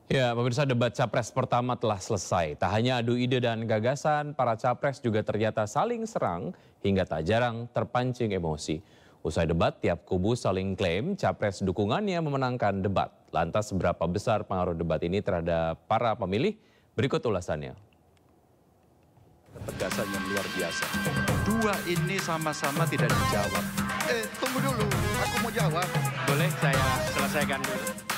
Ya, pemirsa, debat capres pertama telah selesai. Tak hanya adu ide dan gagasan, para capres juga ternyata saling serang hingga tak jarang terpancing emosi. Usai debat, tiap kubu saling klaim capres dukungannya memenangkan debat. Lantas seberapa besar pengaruh debat ini terhadap para pemilih? Berikut ulasannya. Ketegasan yang luar biasa. Dua ini sama-sama tidak dijawab. Tunggu dulu, aku mau jawab. Boleh saya selesaikan dulu.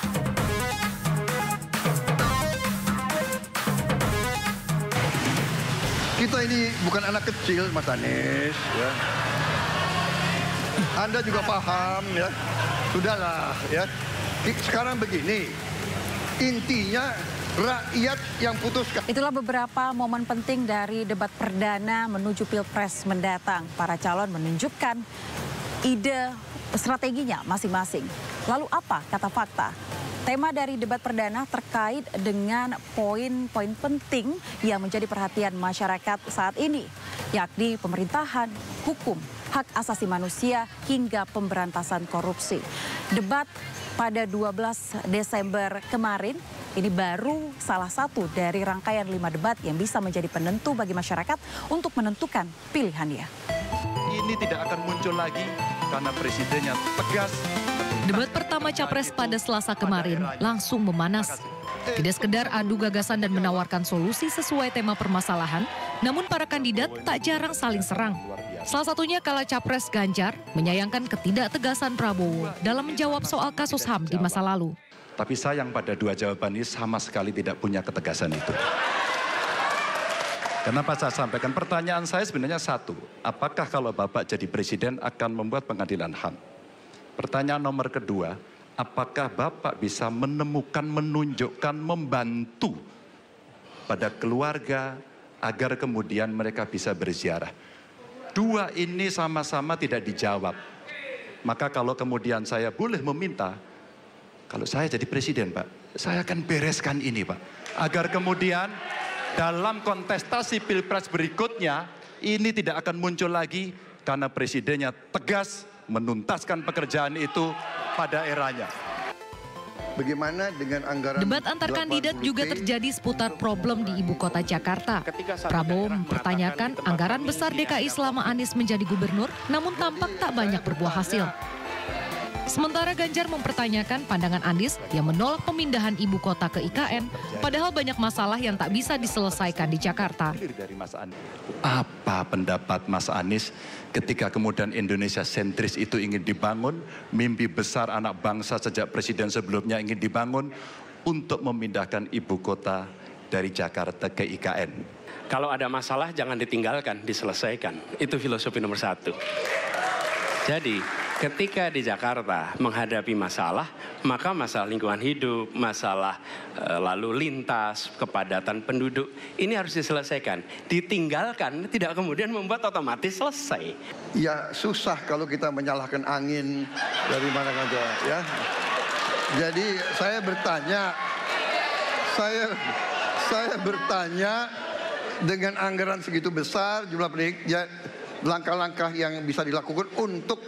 Kita ini bukan anak kecil, Mas Anies. Ya. Anda juga paham, ya. Sudahlah, ya. Sekarang begini, intinya rakyat yang putuskan. Itulah beberapa momen penting dari debat perdana menuju Pilpres mendatang. Para calon menunjukkan ide strateginya masing-masing. Lalu apa kata fakta? Tema dari debat perdana terkait dengan poin-poin penting yang menjadi perhatian masyarakat saat ini, yakni pemerintahan, hukum, hak asasi manusia, hingga pemberantasan korupsi. Debat pada 12 Desember kemarin ini baru salah satu dari rangkaian 5 debat yang bisa menjadi penentu bagi masyarakat untuk menentukan pilihannya. Ini tidak akan muncul lagi karena presidennya tegas. Debat pertama Capres pada Selasa kemarin langsung memanas. Tidak sekedar adu gagasan dan menawarkan solusi sesuai tema permasalahan, namun para kandidat tak jarang saling serang. Salah satunya kala Capres Ganjar menyayangkan ketidaktegasan Prabowo dalam menjawab soal kasus HAM di masa lalu. Tapi sayang pada dua jawaban ini sama sekali tidak punya ketegasan itu. Kenapa saya sampaikan? Pertanyaan saya sebenarnya satu. Apakah kalau Bapak jadi presiden akan membuat pengadilan HAM? Pertanyaan nomor kedua, apakah Bapak bisa menemukan, menunjukkan, membantu pada keluarga agar kemudian mereka bisa berziarah? Dua ini sama-sama tidak dijawab. Maka kalau kemudian saya boleh meminta, kalau saya jadi presiden, Pak, saya akan bereskan ini, Pak. Agar kemudian dalam kontestasi Pilpres berikutnya, ini tidak akan muncul lagi karena presidennya tegas menuntaskan pekerjaan itu pada eranya. Bagaimana dengan anggaran? Debat antar kandidat juga terjadi seputar problem di ibu kota Jakarta. Prabowo mempertanyakan anggaran besar DKI selama Anies menjadi gubernur, namun tampak tak banyak berbuah hasil. Sementara Ganjar mempertanyakan pandangan Anies yang menolak pemindahan ibu kota ke IKN, padahal banyak masalah yang tak bisa diselesaikan di Jakarta. Apa pendapat Mas Anies ketika kemudian Indonesia sentris itu ingin dibangun, mimpi besar anak bangsa sejak presiden sebelumnya ingin dibangun untuk memindahkan ibu kota dari Jakarta ke IKN? Kalau ada masalah jangan ditinggalkan, diselesaikan. Itu filosofi nomor 1. Jadi ketika di Jakarta menghadapi masalah, maka masalah lingkungan hidup, masalah lalu lintas, kepadatan penduduk, ini harus diselesaikan. Ditinggalkan tidak kemudian membuat otomatis selesai. Ya susah kalau kita menyalahkan angin dari mana saja, ya. Jadi saya bertanya dengan anggaran segitu besar, jumlah pendidik, langkah-langkah yang bisa dilakukan untuk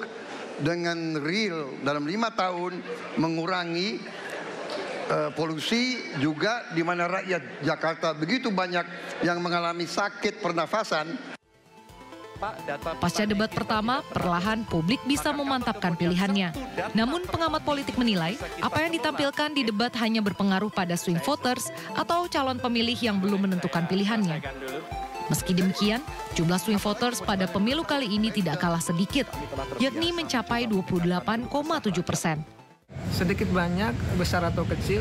dengan real dalam 5 tahun mengurangi polusi, juga di mana rakyat Jakarta begitu banyak yang mengalami sakit pernafasan. Pasca debat pertama, perlahan publik bisa memantapkan pilihannya. Namun pengamat politik menilai, apa yang ditampilkan di debat hanya berpengaruh pada swing voters atau calon pemilih yang belum menentukan pilihannya. Meski demikian, jumlah swing voters pada pemilu kali ini tidak kalah sedikit, yakni mencapai 28,7%. Sedikit banyak, besar atau kecil,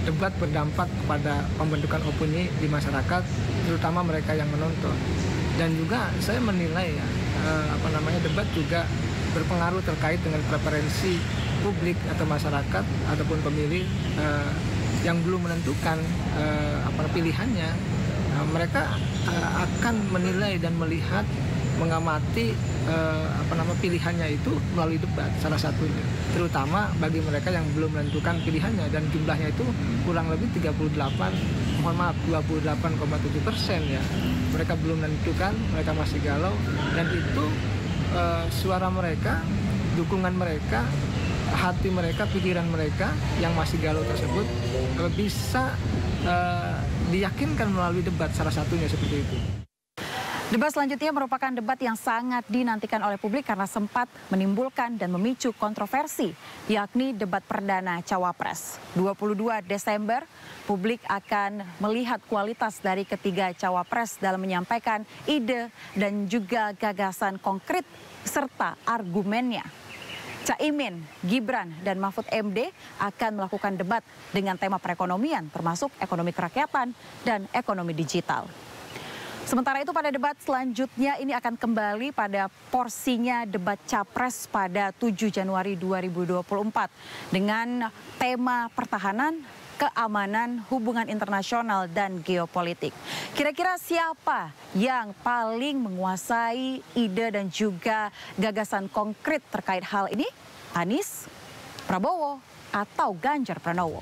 debat berdampak kepada pembentukan opini di masyarakat, terutama mereka yang menonton. Dan juga saya menilai debat juga berpengaruh terkait dengan preferensi publik atau masyarakat ataupun pemilih yang belum menentukan pilihannya. Mereka akan menilai dan melihat, mengamati pilihannya itu melalui debat salah satunya, terutama bagi mereka yang belum menentukan pilihannya, dan jumlahnya itu kurang lebih 28,7% ya. Mereka belum menentukan, mereka masih galau, dan itu suara mereka, dukungan mereka hati mereka, pikiran mereka yang masih galau tersebut bisa diyakinkan melalui debat, salah satunya seperti itu. Debat selanjutnya merupakan debat yang sangat dinantikan oleh publik karena sempat menimbulkan dan memicu kontroversi, yakni debat perdana Cawapres. 22 Desember, publik akan melihat kualitas dari ketiga Cawapres dalam menyampaikan ide dan juga gagasan konkret serta argumennya. Caimin, Gibran, dan Mahfud MD akan melakukan debat dengan tema perekonomian, termasuk ekonomi kerakyatan dan ekonomi digital. Sementara itu pada debat selanjutnya ini akan kembali pada porsinya debat Capres pada 7 Januari 2024 dengan tema pertahanan, keamanan, hubungan internasional, dan geopolitik. Kira-kira siapa yang paling menguasai ide dan juga gagasan konkret terkait hal ini? Anies, Prabowo, atau Ganjar Pranowo?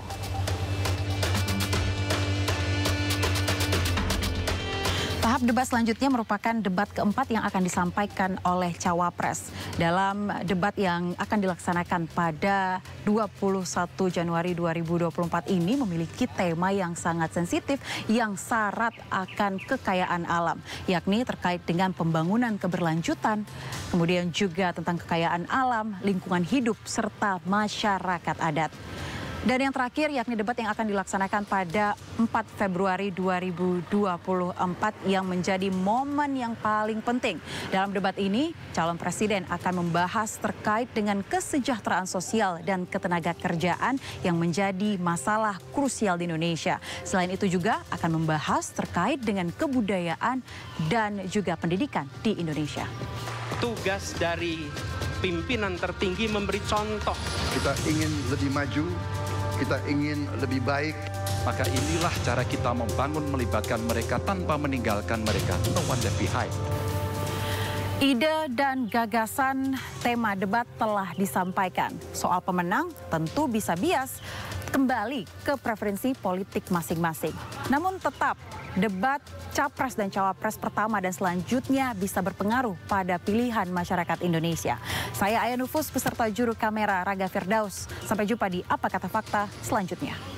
Tahap debat selanjutnya merupakan debat keempat yang akan disampaikan oleh Cawapres. Dalam debat yang akan dilaksanakan pada 21 Januari 2024 ini memiliki tema yang sangat sensitif yang syarat akan kekayaan alam, yakni terkait dengan pembangunan keberlanjutan, kemudian juga tentang kekayaan alam, lingkungan hidup, serta masyarakat adat. Dan yang terakhir yakni debat yang akan dilaksanakan pada 4 Februari 2024 yang menjadi momen yang paling penting. Dalam debat ini, calon presiden akan membahas terkait dengan kesejahteraan sosial dan ketenagakerjaan yang menjadi masalah krusial di Indonesia. Selain itu juga akan membahas terkait dengan kebudayaan dan juga pendidikan di Indonesia. Tugas dari pimpinan tertinggi memberi contoh. Kita ingin lebih maju, kita ingin lebih baik. Maka inilah cara kita membangun, melibatkan mereka tanpa meninggalkan mereka. No one left behind. Ide dan gagasan tema debat telah disampaikan. Soal pemenang tentu bisa bias kembali ke preferensi politik masing-masing. Namun tetap debat Capres dan Cawapres pertama dan selanjutnya bisa berpengaruh pada pilihan masyarakat Indonesia. Saya Aya Nufus beserta juru kamera Raga Firdaus. Sampai jumpa di Apa Kata Fakta selanjutnya.